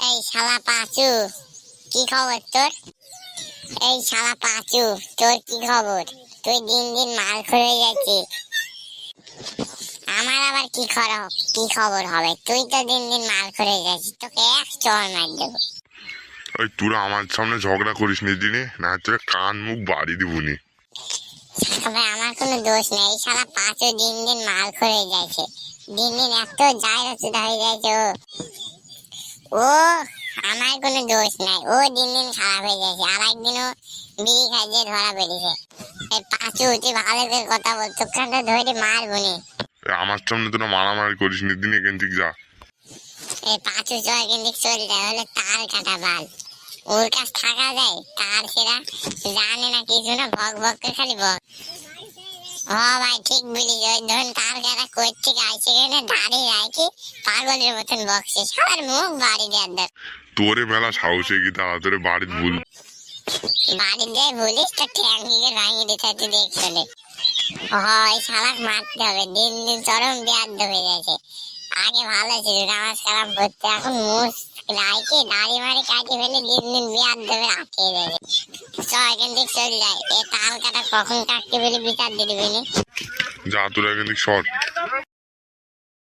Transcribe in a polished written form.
এই শালা পাঁচু, কি খবর তোর? এই শালা পাঁচু, তোর কি খবর? তুই দিন দিন মাল হয়ে যাচ্ছিস। আমার আবার কি খবর হবে? তুই তো দিন দিন মাল করে যাচ্ছিস, তোকে এক চড় মার দেবো। ওই তোরা আমার সামনে ঝগড়া করিস নি দিনে, না তোরা কান মুখ বাড়ি দিবনি। তবে আমার কোনো দোষ নেই, এই শালা পাঁচু দিন দিন মাল করে যাচ্ছে। দিন দিন এত জায়গা হয়ে যাচ্ছে ও আমার কোনো দোষ নাই, ও দিন দিন খারাপ হয়ে যাচ্ছে। আর একদিনও বিড়ি খাইয়ে ধরা পড়েছে। এই পাঁচু, তুই ভালো করে কথা বল, তোকে তো ধরে মারবনি। আমার সামনে তোরা মারামারি করিস নি দিনে, এখান থেকে যা। এই পাঁচু চল কিন্তু চলে যায়, হলে তার কাটা বাল। ওর কাছ থাকা যায়, তার সেরা জানে না কিছু না, ভক ভক করে খালি বক। ও ভাই ঠিক বলিস, ওই ধরুন তার কাটা কই থেকে আইসে এখানে দাঁড়িয়ে রাখি পাগলের মতন বকছে, সবার মুখ বাড়ি দেওয়ার দর। তোরে মেলা সাহসে কি তারা তোরে বাড়িতে ভুল। বাড়ি দিয়ে বলিস তো ঠ্যাং দিয়ে ভাঙিয়ে দিতে তুই দেখছলে। এই শালাক মারতে হবে, দিন দিন চরম বেয়াদ্দ হয়ে গেছে। আগে ভালো ছিল, নামাজ কালাম পড়তে, এখন মুখ লাইকে দাড়ি মারি কাটি ফেলে দিন দিন বেয়াদ্দ হয়ে আটকে গেছে। চল এখান থেকে চল যায়, এ তাল কাটা কখন কাটতে ফেলে বিচার দিয়ে দিবি নি। যা তোরা এখান থেকে সর।